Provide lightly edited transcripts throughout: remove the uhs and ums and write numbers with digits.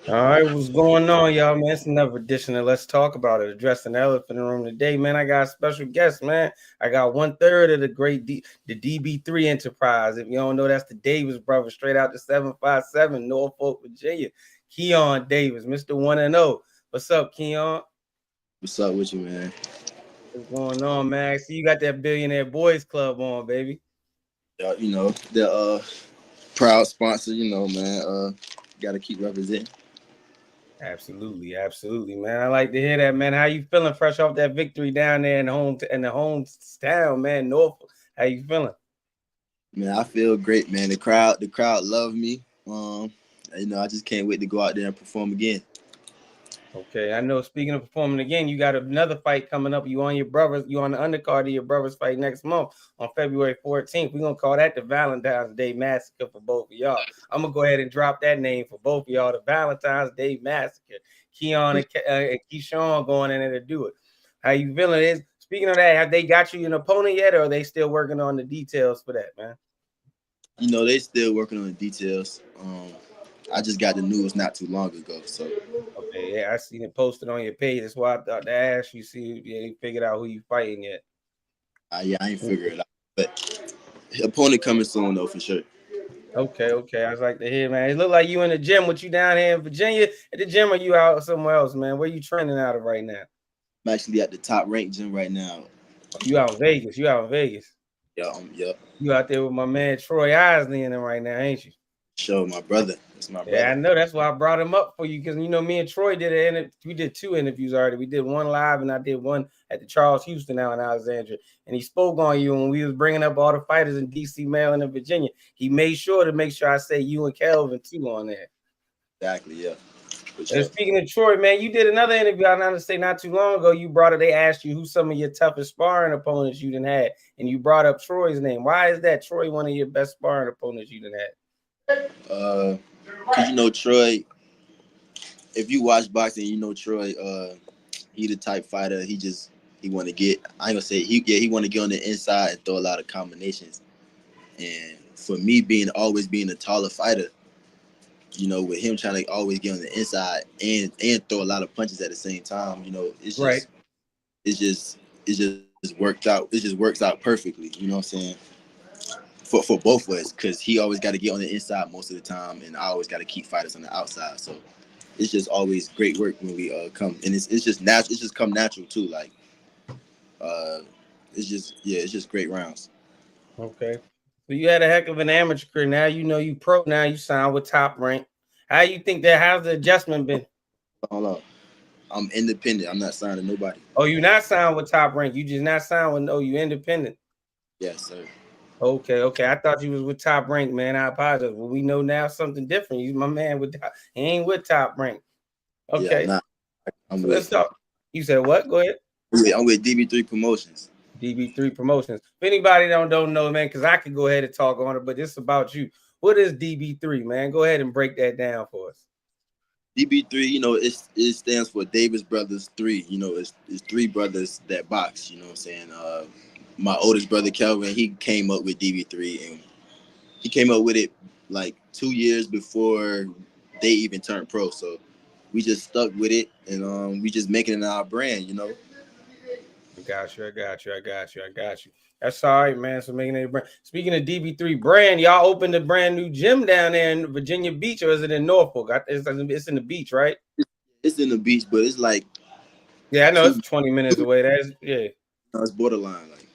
All right, what's going on, y'all, man? It's another edition of Let's Talk About It. Addressing the elephant in the room today, man. I got a special guest, man. I got 1/3 of the the DB3 Enterprise. If you don't know, that's the Davis brothers, straight out the 757, Norfolk, Virginia. Keon Davis, Mr. 1-0. What's up, Keon? What's up with you, man? What's going on, man? See, you got that Billionaire Boys Club on, baby. The proud sponsor, man. Gotta keep representing. Absolutely, absolutely, man. I like to hear that, man. How you feeling fresh off that victory down there in the hometown, man, Norfolk? How you feeling? Man, I feel great, man. The crowd love me. I just can't wait to go out there and perform again. Okay, I know. Speaking of performing again, you got another fight coming up. You on your brothers? You on the undercard of your brothers fight next month on February 14th. We're gonna call that the Valentine's Day Massacre for both of y'all. I'm gonna go ahead and drop that name for both of y'all, the Valentine's Day Massacre. Keon and Keyshawn going in there to do it. How you feeling? Speaking of that, have they got you an opponent yet, or are they still working on the details for that, man? They still working on the details. I just got the news not too long ago, so Okay, yeah, I seen it posted on your page. That's why I thought to ask you, see if you figured out who you fighting yet. I ain't figured it out. But opponent coming soon though for sure. Okay, okay. I was like to hear, man. It look like you in the gym. What you down here in Virginia at the gym, or you out somewhere else, man? Where you training out of right now? I'm actually at the top ranked gym right now. You out in Vegas. You out in Vegas. Yeah. You out there with my man Troy Isley in there right now, ain't you? Show my brother. It's my Yeah, I brother. know. That's why I brought him up for you because me and Troy we did 2 interviews already. We did one live and I did one at the Charles Houston out in Alexandria. And he spoke on you when we was bringing up all the fighters in DC, Maryland, and Virginia. He made sure to make sure I say you and Kelvin too on there. Exactly, yeah. For And sure. speaking of Troy, man, you did another interview. I want to say not too long ago. You brought it. They asked you who some of your toughest sparring opponents you done had, and you brought up Troy's name. Why is that Troy one of your best sparring opponents you done had? Cause Troy, if you watch boxing, Troy, he the type fighter. He want to get. I ain't gonna say he want to get on the inside and throw a lot of combinations. And for me, always being a taller fighter, with him trying to always get on the inside and throw a lot of punches at the same time, Right. it's just it's just worked out. It just works out perfectly. You know what I'm saying? For both of us, because he always got to get on the inside most of the time, and I always got to keep fighters on the outside. So it's just always great work when we come, and it's just natural. It's just come natural too. Like uh, it's just great rounds. Okay. So you had a heck of an amateur career. Now you pro. Now you signed with Top Rank. How you think that? How's the adjustment been? Hold on, I'm independent. I'm not signed to nobody. Oh, you not signed with Top Rank. You just not signed with no. You independent. Yes, sir. Okay, okay. I thought you was with Top Rank, man. I apologize. Well, we know now something different. You my man he ain't with Top Rank. Yeah, I'm Okay. not. I'm So let's with talk. You said what? Go ahead. I'm with DB3 Promotions. DB3 Promotions. If anybody don't know, man, because I could go ahead and talk on it, but it's about you. What is DB3, man? Go ahead and break that down for us. DB3, it stands for Davis Brothers 3. It's three brothers that box. You know what I'm saying? My oldest brother Kelvin, he came up with DB3, and he came up with it like 2 years before they even turned pro. So we just stuck with it, and we just making it our brand. I got you. That's all right, man. So making it brand. Speaking of DB3 brand, y'all opened a brand new gym down there in Virginia Beach, or is it in Norfolk? It's in the beach, right? It's in the beach, but it's like Yeah, I know two. it's 20 minutes away. That's yeah. It's borderline. Like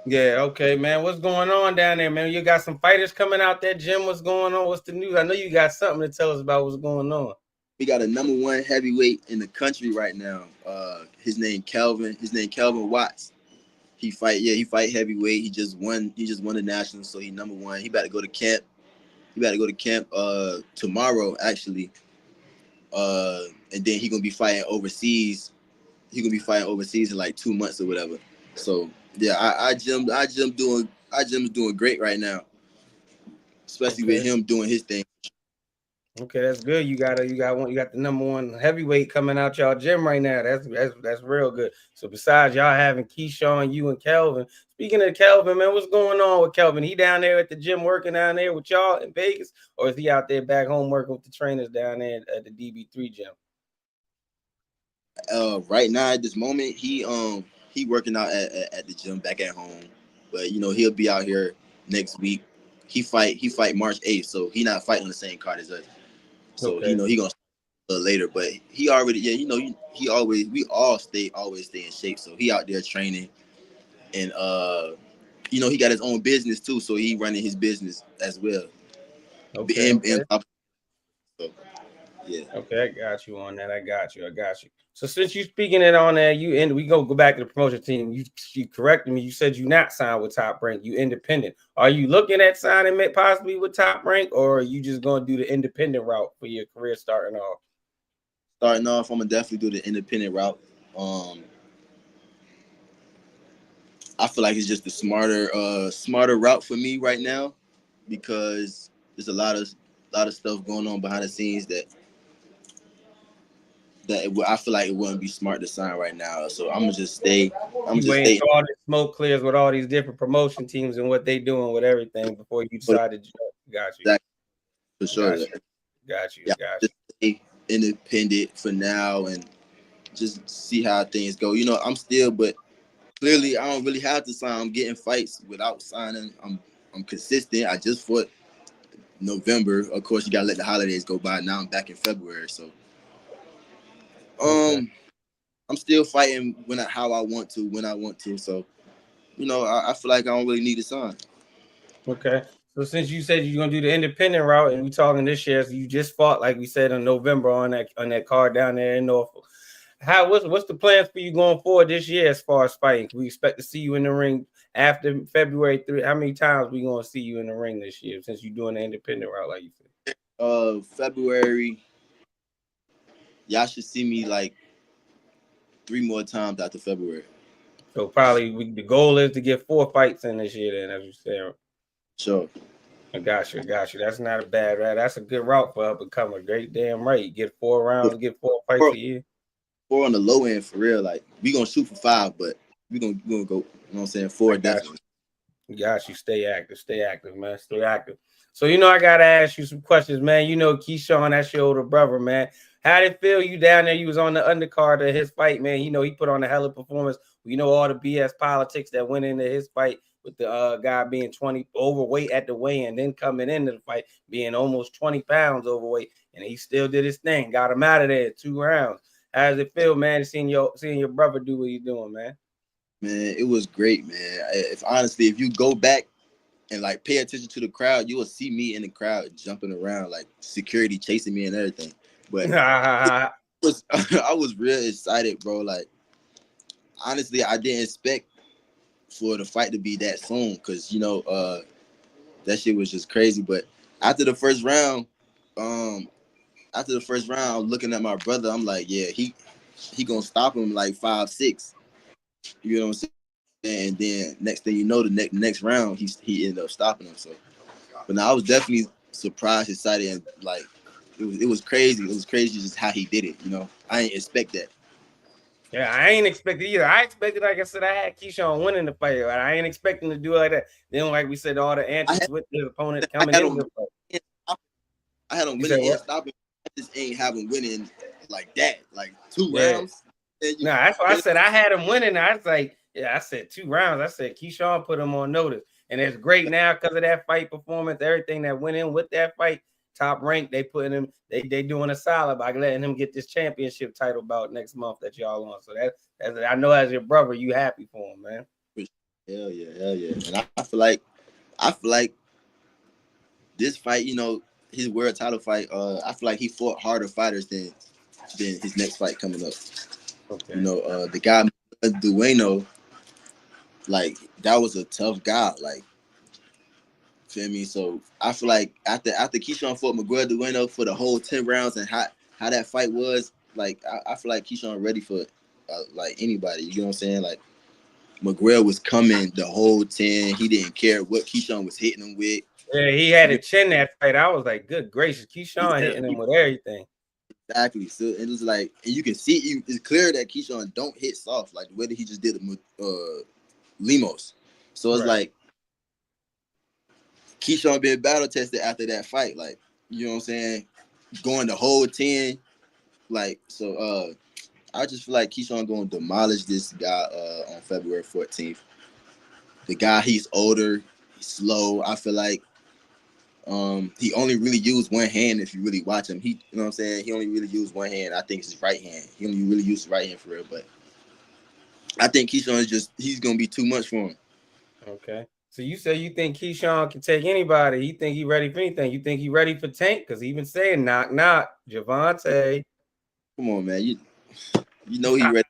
Yeah, okay, man. What's going on down there, man? You got some fighters coming out that gym. What's going on? What's the news? I know you got something to tell us about what's going on. we got a #1 heavyweight in the country right now. His name Kelvin. His name Kelvin Watts. He fight heavyweight. He just won the national, so he #1. He about to go to camp. Tomorrow actually. And then he gonna be fighting overseas. He gonna be fighting overseas in like 2 months or whatever. So yeah, I gym's doing great right now, especially with Okay. him doing his thing. Okay, that's good. You got the number one heavyweight coming out y'all gym right now. That's real good. So besides y'all having Keyshawn, you and Kelvin. Speaking of Kelvin, man, what's going on with Kelvin? He down there at the gym working down there with y'all in Vegas, or is he out there back home working with the trainers down there at the DB3 gym? Right now at this moment, he working out at the gym back at home, but you know he'll be out here next week. He fight March 8th, so he not fighting on the same card as us. So Okay. he gonna start later, but he already he always we all always stay in shape. So he out there training, and he got his own business too, so he running his business as well. Okay. Okay. So yeah. Okay, I got you on that. I got you. So since you speaking it on there, we go back to the promotion team. You corrected me. You said you not signed with Top Rank. You independent. Are you looking at signing possibly with Top Rank, or are you just going to do the independent route for your career starting off? Starting off, I'm gonna definitely do the independent route. Um, I feel like it's just the smarter route for me right now because there's a lot of stuff going on behind the scenes I feel like it wouldn't be smart to sign right now. So I'm gonna just stay. I'm You just waiting stay. till all the smoke clears with all these different promotion teams and what they doing with everything before you decide to jump. Got you. Exactly, for sure. Got you. Yeah, just stay independent for now and just see how things go. But clearly I don't really have to sign. I'm getting fights without signing. I'm consistent. I just fought November. Of course, you gotta let the holidays go by. Now I'm back in February, so Okay. I'm still fighting how I want to, when I want to. So I feel like I don't really need to sign. Okay. So since you said you're gonna do the independent route and we talking this year, so you just fought like we said in November on that card down there in Norfolk. What's the plans for you going forward this year as far as fighting? We expect to see you in the ring after February 3. How many times we gonna see you in the ring this year since you're doing the independent route, like you said? February, y'all should see me like 3 more times after February. So probably the goal is to get 4 fights in this year. Then, as you said. Sure. I got you. That's not a bad route. That's a good route for her to become a great damn right. Get 4 rounds, get 4 fights Four, a year. four on the low end for real. Like we gonna shoot for 5, but we gonna go. You know what I'm saying? 4 definitely. Got you. Stay active, man. Stay active. So I gotta ask you some questions, man. Keyshawn, that's your older brother, man. How did it feel you down there? You was on the undercard of his fight, man. He put on a hell of a performance. All the BS politics that went into his fight with the guy being 20 overweight at the weigh-in, then coming into the fight being almost 20 pounds overweight, and he still did his thing, got him out of there 2 rounds. How does it feel, man, seeing your brother do what he's doing, man? Man, it was great, man. If you go back and like pay attention to the crowd, you will see me in the crowd jumping around, like security chasing me and everything. But I was real excited, bro. Like honestly, I didn't expect for the fight to be that soon because that shit was just crazy. But after the first round, I was looking at my brother. I'm like, yeah, he gonna stop him like 5-6. You know what I'm saying? And then next thing you know, the next round, he ended up stopping him. So, but now I was definitely surprised, excited, and like it was crazy. It was crazy just how he did it. I didn't expect that. Yeah, I ain't expected either. I expected, like I said, I had Keyshawn winning the fight. I ain't expecting to do it like that. Then, like we said, all the I antics had with the opponent I coming had into him. the fight. I had him You said winning and what? stopping. I just ain't have him winning like that, like 2 Yeah. rounds. And No, that's why I said I had him winning. I was like, yeah, I said 2 rounds. I said Keyshawn put him on notice. And it's great now because of that fight performance, everything that went in with that fight. Top rank, they putting him, they doing a solid by letting him get this championship title bout next month that y'all on. So that's I know as your brother, you happy for him, man. hell yeah, hell yeah. And I feel like this fight, his world title fight, I feel like he fought harder fighters than his next fight coming up. Okay. The guy Dueno, like that was a tough guy. Like, feel me? So I feel like after Keyshawn fought Miguel Dueno for the whole 10 rounds and how that fight was, like I feel like Keyshawn ready for like anybody. You know what I'm saying? Like Miguel was coming the whole 10. He didn't care what Keyshawn was hitting him with. Yeah, he had a chin that fight. I was like, good gracious, Keyshawn Yeah, hitting him with everything. exactly. So it was like, and you can see, it's clear that Keyshawn don't hit soft like the way that he just did it with Limos. So it's Right. like Keyshawn been battle tested after that fight, like, you know what I'm saying, going the whole 10, like, so I just feel like Keyshawn going to demolish this guy on February 14th. The guy, he's older, he's slow. I feel like he only really used one hand. If you really watch him, he, you know what I'm saying, he only really used one hand. I think it's his right hand. He only really used his right hand for real. But I think Keyshawn is just, he's gonna be too much for him. Okay. So you say you think Keyshawn can take anybody. You think he ready for anything. You think he ready for Tank? Because he been saying knock, knock, Javante. Come on, man. You know he ready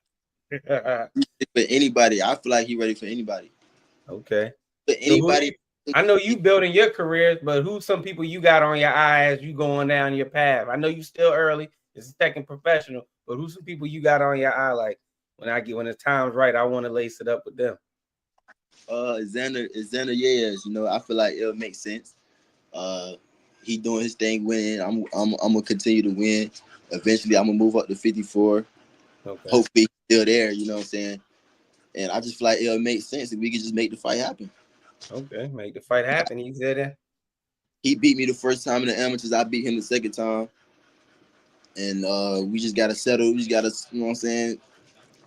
for anybody. I feel like he ready for anybody. Okay. For So who anybody. I know you building your career, but who's some people you got on your eye as you going down your path? I know you still early. It's a second professional, but who's some people you got on your eye? Like when the time's right, I want to lace it up with them. Xander Yeas, you know, I feel like it'll make sense. He doing his thing, winning. I'm gonna continue to win. Eventually, I'm gonna move up to 54. Okay. Hopefully, he's still there. You know what I'm saying? And I just feel like it'll make sense if we could just make the fight happen. Okay, make the fight happen. He said that. He beat me the first time in the amateurs. I beat him the second time, and we just gotta settle. We just gotta, you know what I'm saying?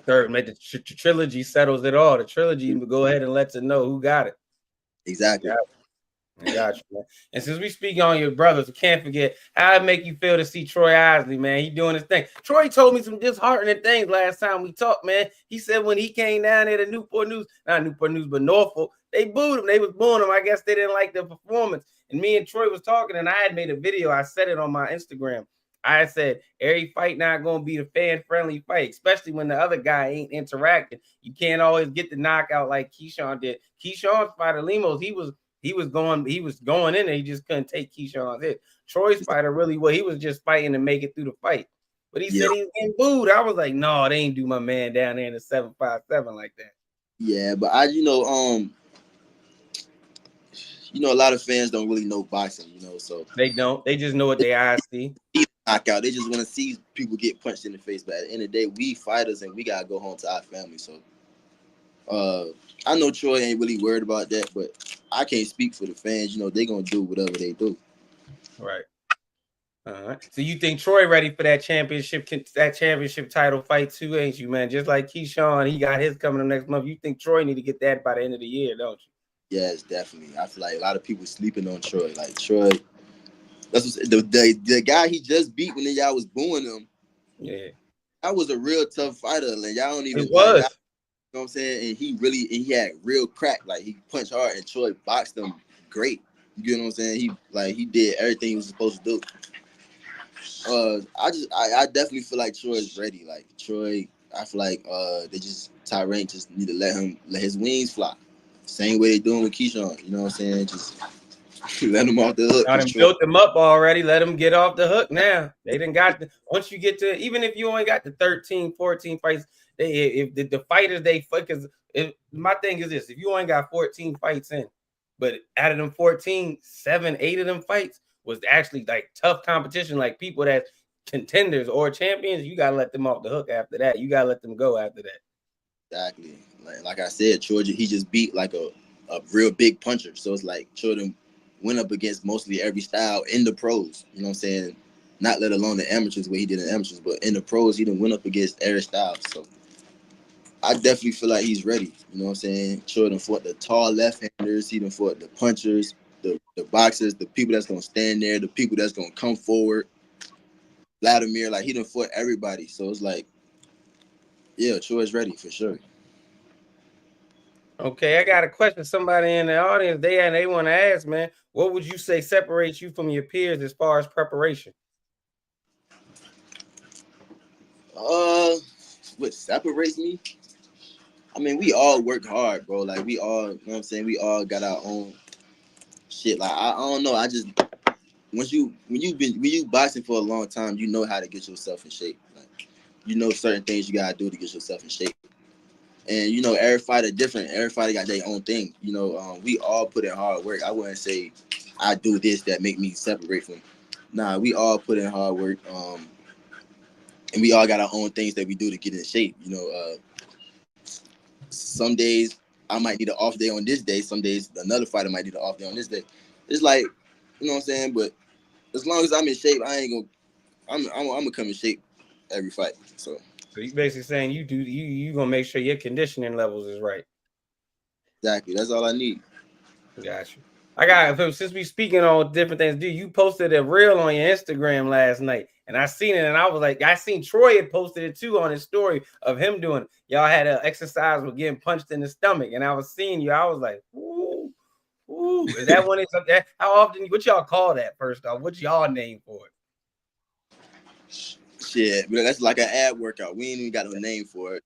Third, make the trilogy settles it all. The trilogy go ahead and lets it know who got it. Exactly. I got you, man. And since we speak on your brothers, we can't forget how it make you feel to see Troy Isley, man. He doing his thing. Troy told me some disheartening things last time we talked, man. He said when he came down there to Newport News, not Newport News, but Norfolk, they booed him. They was booing him. I guess they didn't like the performance. And me and Troy was talking, and I had made a video. I said it on my Instagram. I said every fight not gonna be a fan-friendly fight, especially when the other guy ain't interacting. You can't always get the knockout like Keyshawn did. Keyshawn's fighter Lemos, he was going in there. He just couldn't take Keyshawn's hit. Troy's fighter really well. He was just fighting to make it through the fight. But he said he was getting booed. I was like, no, they ain't do my man down there in the 757 like that. Yeah, but I, a lot of fans don't really know boxing, so They don't. They just know what they eyes see. Knockout. They just want to see people get punched in the face. But at the end of the day, we fighters and we gotta go home to our family. So I know Troy ain't really worried about that, but I can't speak for the fans. They gonna do whatever they do. Right. All right. So you think Troy ready for that championship title fight too, ain't you, man? Just like Keyshawn, he got his coming up next month. You think Troy need to get that by the end of the year, don't you? Yes, definitely. I feel like a lot of people sleeping on Troy. Like Troy, that's what, the guy he just beat when y'all was booing him. Yeah, that was a real tough fighter. Like y'all don't even. It was. Like, you know what I'm saying? And he had real crack. Like he punched hard, and Troy boxed him great. You get what I'm saying? He did everything he was supposed to do. I definitely feel like Troy is ready. Like Troy, I feel like Tyrant just need to let his wings fly. Same way they doing with Keyshawn. You know what I'm saying? Just let him off the hook. Y'all done built them up already. Let them get off the hook now. They done got once you get to, even if you only got the 13, 14 fights, if the fighters they focus. My thing is this: if you only got 14 fights in, but out of them 14, 7, 8 of them fights was actually like tough competition, like people that contenders or champions, you gotta let them off the hook after that. You gotta let them go after that. Exactly. Like I said, Troy, he just beat like a real big puncher. So it's like Troy went up against mostly every style in the pros. You know what I'm saying? Not let alone the amateurs where he did in amateurs, but in the pros he done went up against every style. So I definitely feel like he's ready. You know what I'm saying? Troy done fought the tall left-handers. He done fought the punchers, the boxers, the people that's gonna stand there, the people that's gonna come forward. Vladimir, like he done fought everybody. So it's like, yeah, Troy's ready for sure. Okay, I got a question. Somebody in the audience, they want to ask, man, what would you say separates you from your peers as far as preparation? What separates me? I mean, we all work hard, bro. Like we all, you know what I'm saying? We all got our own shit. Like I don't know. I just when you boxing for a long time, you know how to get yourself in shape. Like you know certain things you gotta do to get yourself in shape. And every fighter different. Every fighter got their own thing. We all put in hard work. I wouldn't say I do this that make me separate from. Nah, we all put in hard work. And we all got our own things that we do to get in shape. You know, some days I might need an off day on this day. Some days another fighter might need an off day on this day. It's like, you know what I'm saying? But as long as I'm in shape, I ain't gonna. I'm gonna come in shape every fight. So you basically saying you gonna make sure your conditioning levels is right. exactly, that's all I need. Got you. I got since we speaking on different things, dude. You posted a reel on your Instagram last night, and I seen it, and I was like, I seen Troy had posted it too on his story of him doing it. Y'all had an exercise with getting punched in the stomach, and I was seeing you. I was like, ooh, ooh. Is that one? It's that? How often? What y'all call that? First off, what's y'all name for it? Shit, but that's like an ab workout. We ain't even got no name for it.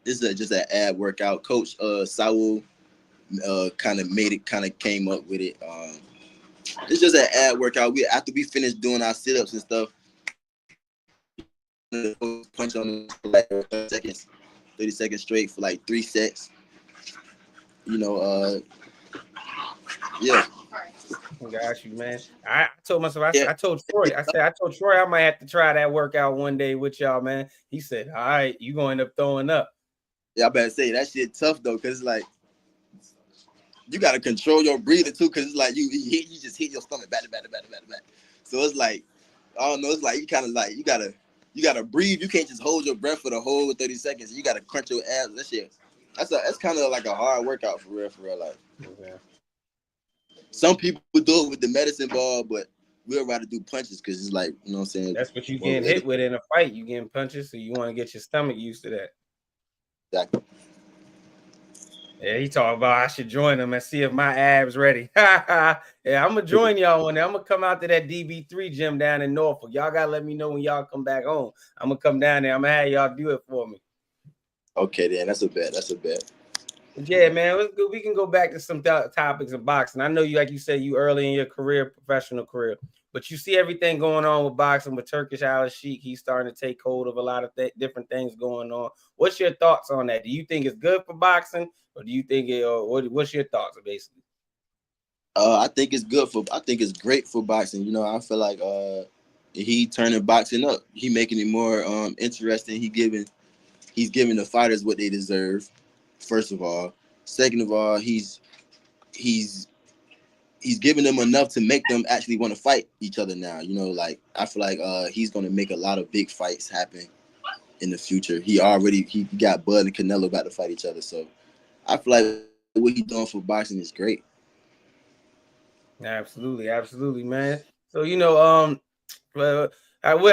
This is just an ab workout. Coach Saul kind of made it, kind of came up with it. It's just an ab workout. After we finished doing our sit-ups and stuff, punch on for like 30 seconds straight for like 3 sets. You know, yeah. Got you, man. I told myself, Yeah. I told Troy, I told Troy I might have to try that workout one day with y'all, man. He said, all right, you gonna end up throwing up. Yeah, I better say that shit tough though, cause it's like you gotta control your breathing too, cause it's like you just hit your stomach back. So it's like, I don't know, it's like you kind of like you gotta breathe. You can't just hold your breath for the whole 30 seconds. You gotta crunch your abs. That shit. That's kind of like a hard workout for real life. Okay. Some people do it with the medicine ball, but we'll rather do punches because it's like, you know what I'm saying? That's what you getting hit with in a fight. You getting punches, so you want to get your stomach used to that. Exactly. Yeah, he talking about I should join him and see if my abs ready. Yeah, I'm gonna join y'all one day. I'm gonna come out to that DB3 gym down in Norfolk. Y'all gotta let me know when y'all come back home. I'm gonna come down there. I'm gonna have y'all do it for me. Okay, then that's a bet. Yeah, man, let's go. We can go back to some topics of boxing. I know you, like you said, you early in your career, professional career, but you see everything going on with boxing with Turkish Al Sheikh. He's starting to take hold of a lot of different things going on. What's your thoughts on that? Do you think it's good for boxing, or do you think what's your thoughts basically? I think it's good for. I think it's great for boxing. You know, I feel like he turning boxing up. He making it more interesting. He's giving the fighters what they deserve. First of all, second of all, he's giving them enough to make them actually want to fight each other now. You know, like I feel like he's gonna make a lot of big fights happen in the future. He got Bud and Canelo about to fight each other. So I feel like what he's doing for boxing is great. Absolutely, man. So well,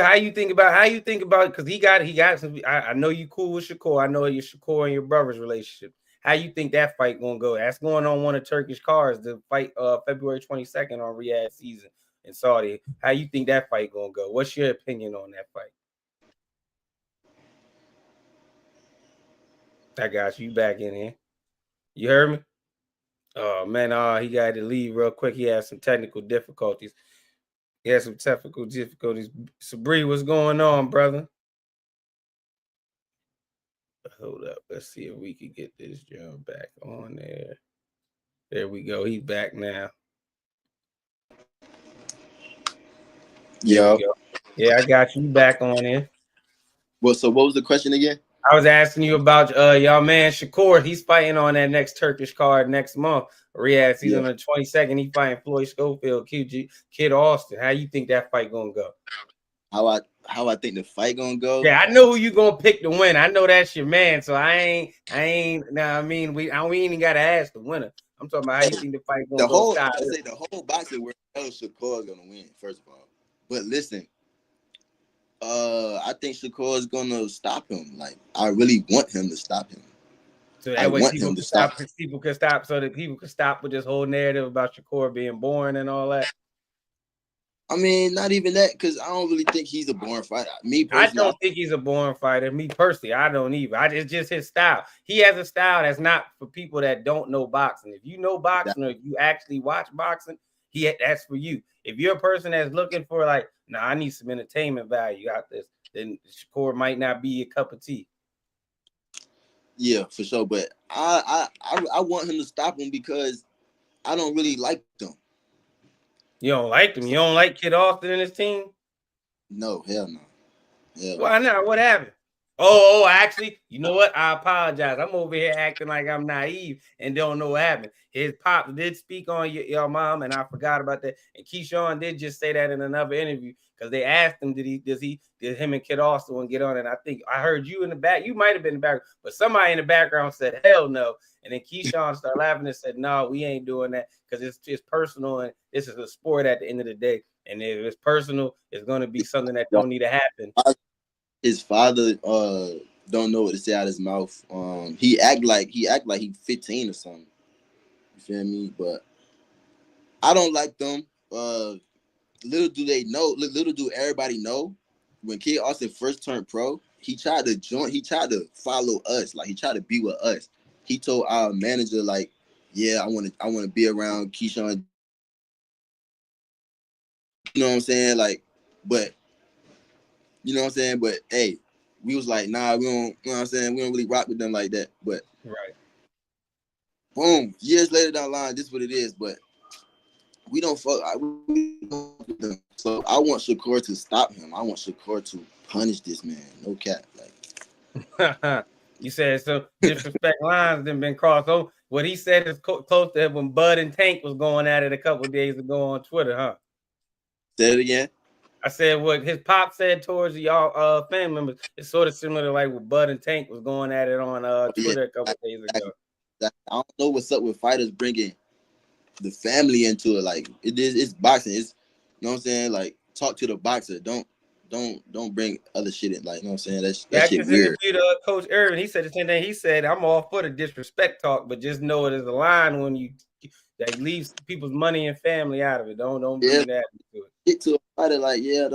how you think about because he got some. I know you cool with Shakur. I know your Shakur and your brother's relationship. How you think that fight gonna go? That's going on one of Turkish cards. The fight February 22nd on Riyadh season in Saudi. How you think that fight gonna go? What's your opinion on that fight? I got you back in here. You heard me? Oh man, he got to leave real quick. He had some technical difficulties. Sabri, what's going on, brother? Hold up. Let's see if we can get this jump back on there. There we go. He's back now. There we go. Yeah, I got you back on here. Well, so what was the question again? I was asking you about y'all man Shakur. He's fighting on that next Turkish card next month. Riyadh season on the 22nd. He fighting Floyd Schofield, Kid Austin. How you think that fight gonna go? How I think the fight gonna go? Yeah, I know who you gonna pick to win. I know that's your man. So I ain't. Now I mean, we ain't even gotta ask the winner. I'm talking about how you think the fight gonna go. I say the whole boxing world knows Shakur is gonna win. First of all, but listen, I think Shakur is gonna stop him. Like I really want him to stop him. So that way people can stop. People can stop so that people can stop with this whole narrative about Shakur being boring and all that. I mean, not even that, because I don't really think he's a boring fighter. Me personally, I don't think he's a boring fighter. Me personally, I don't either. It's just his style. He has a style that's not for people that don't know boxing. If you know boxing or if you actually watch boxing, that's for you. If you're a person that's looking for like, I need some entertainment value out this, then Shakur might not be a cup of tea. Yeah, for sure. But I want him to stop him because I don't really like them. You don't like them. You don't like Kid Austin and his team. No, hell no. Hell no. Why not? What happened? Oh, actually, you know what? I apologize. I'm over here acting like I'm naive and don't know what happened. His pop did speak on your mom, and I forgot about that. And Keyshawn did just say that in another interview because they asked him, did him and Kid Austin want to get on? And I think I heard you in the back. You might have been in the background, but somebody in the background said, hell no. And then Keyshawn started laughing and said, no, we ain't doing that because it's personal and this is a sport at the end of the day. And if it's personal, it's going to be something that don't need to happen. His father don't know what to say out of his mouth. He act like he 15 or something. You feel me? But I don't like them. Little do they know, little do everybody know, when Kid Austin first turned pro, he tried to follow us, like he tried to be with us. He told our manager, like, yeah, I wanna be around Keyshawn. You know what I'm saying? Like, but you know what I'm saying? But hey, we was like, nah, we don't, you know what I'm saying? We don't really rock with them like that. But right. Boom, years later down the line, this is what it is. But we don't fuck with them. So I want Shakur to stop him. I want Shakur to punish this man. No cap. Like you said so disrespect lines then been crossed. Oh, what he said is close to when Bud and Tank was going at it a couple of days ago on Twitter, huh? Say it again. I said what his pop said towards y'all family members. It's sort of similar to like what Bud and Tank was going at it on Twitter a couple of days ago. I don't know what's up with fighters bringing the family into it. Like it's boxing. It's, you know what I'm saying? Like, talk to the boxer. Don't bring other shit in. Like, you know what I'm saying? That shit weird. Interviewed Coach Irvin. He said the same thing. He said, I'm all for the disrespect talk, but just know it is a line when you that leaves people's money and family out of it. Don't bring that into it. Get to a fighter like, yeah,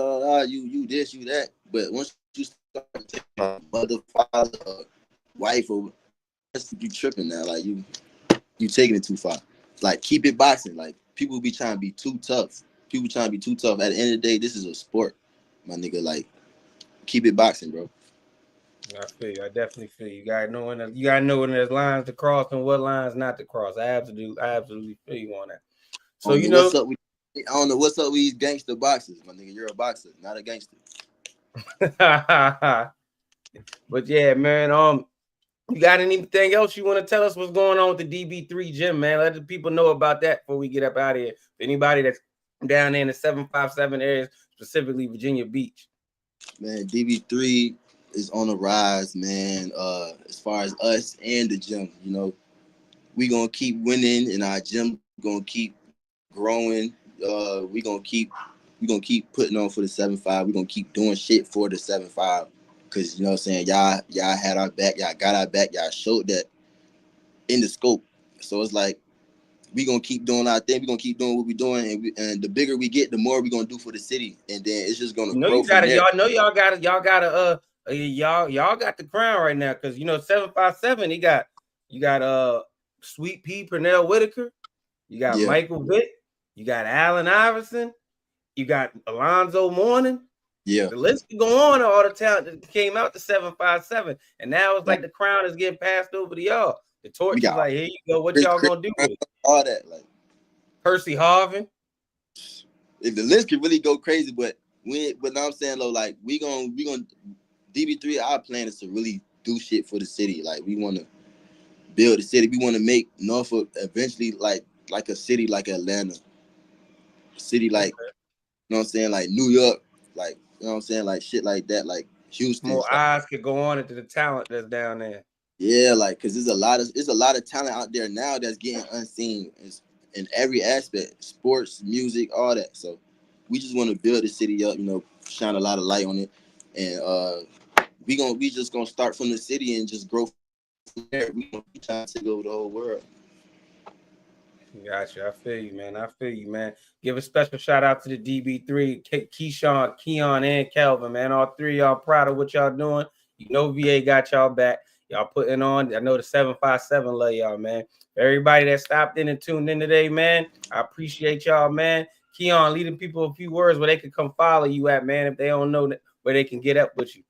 you this, you that. But once you start taking my mother, father, wife, or you tripping now. Like you taking it too far. Like, keep it boxing. Like, people be trying to be too tough. People trying to be too tough. At the end of the day, this is a sport, my nigga. Like, keep it boxing, bro. I feel you. I definitely feel you. You gotta know when there's lines to cross and what lines not to cross. I absolutely feel you on that. So you know, I don't know what's up with these gangster boxers, my nigga. You're a boxer, not a gangster. but yeah, man. You got anything else you want to tell us what's going on with the DB3 gym, man? Let the people know about that before we get up out of here. Anybody that's down there in the 757 areas, specifically Virginia Beach. Man, DB3 is on the rise, man. As far as us and the gym, you know, we gonna keep winning, and our gym gonna keep growing. We gonna keep putting on for the 7-5. We gonna keep doing shit for the 7-5. Cause, you know what I'm saying, y'all had our back, y'all got our back, y'all showed that in the scope. So it's like, we gonna keep doing our thing, we gonna keep doing what we're doing, and the bigger we get, the more we're gonna do for the city, and then it's just gonna grow from there. Y'all got the crown right now, because 757, you got Sweet Pea Pernell Whitaker, you got Michael Vick, you got Allen Iverson, you got Alonzo Mourning. Yeah, the list can go on, all the talent that came out the 757, and now it's like the crown is getting passed over to y'all. The torch is like, here you go. What y'all gonna do with it? All that, like Percy Harvin. If the list could really go crazy, but now I'm saying though, like we gonna DB3. Our plan is to really do shit for the city. Like, we want to build the city. We want to make Norfolk eventually like a city like Atlanta, a city like you know what I'm saying, like New York, like, you know what I'm saying, like shit like that, like Houston. More eyes could go on into the talent that's down there. Yeah, like, cause there's a lot of talent out there now that's getting unseen in every aspect, sports, music, all that. So we just want to build the city up, shine a lot of light on it, and we just gonna start from the city and just grow from there. We gonna be trying to take over the whole world. Gotcha. I feel you, man. Give a special shout out to the DB3, Keyshawn, Keon, and Kelvin, man. All three of y'all proud of what y'all doing. VA got y'all back. Y'all putting on. I know the 757 love y'all, man. Everybody that stopped in and tuned in today, man, I appreciate y'all, man. Keon, leading people a few words where they can come follow you at, man, if they don't know where they can get up with you.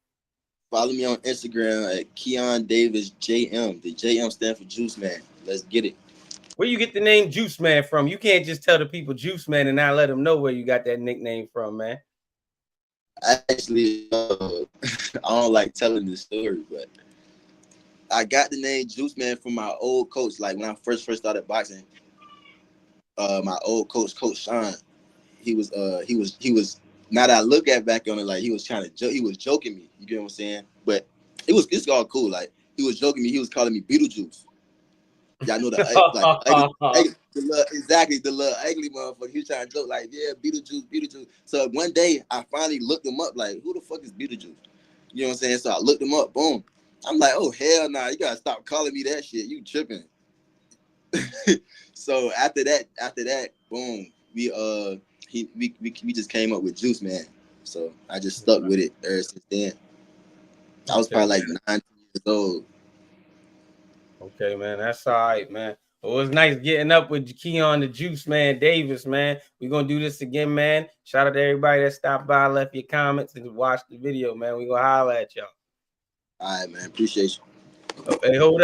Follow me on Instagram at Keon Davis JM. The JM stand for Juice Man. Let's get it. Where you get the name Juice Man from? You can't just tell the people Juice Man and not let them know where you got that nickname from, man. Actually, I don't like telling this story, but I got the name Juice Man from my old coach. Like when I first started boxing, my old coach, Coach Sean, he was. Now that I look at back on it, like he was trying to joke. He was joking me. You get what I'm saying? But it's all cool. Like he was joking me. He was calling me Beetlejuice. Y'all know the exactly the little ugly motherfucker. He was trying to joke like, yeah, Beetlejuice. So one day I finally looked him up. Like, who the fuck is Beetlejuice? You know what I'm saying? So I looked him up. Boom. I'm like, oh hell nah, you gotta stop calling me that shit. You tripping? So after that, boom, we just came up with Juice Man. So I just stuck with it ever since then. I was probably like 9 years old. Okay, man, that's all right, man. Well, it was nice getting up with Keon the Juice Man Davis, man. We're gonna do this again, man. Shout out to everybody that stopped by, left your comments, and watched the video, man. We're gonna holler at y'all. All right, man. Appreciate you. Hey, hold up.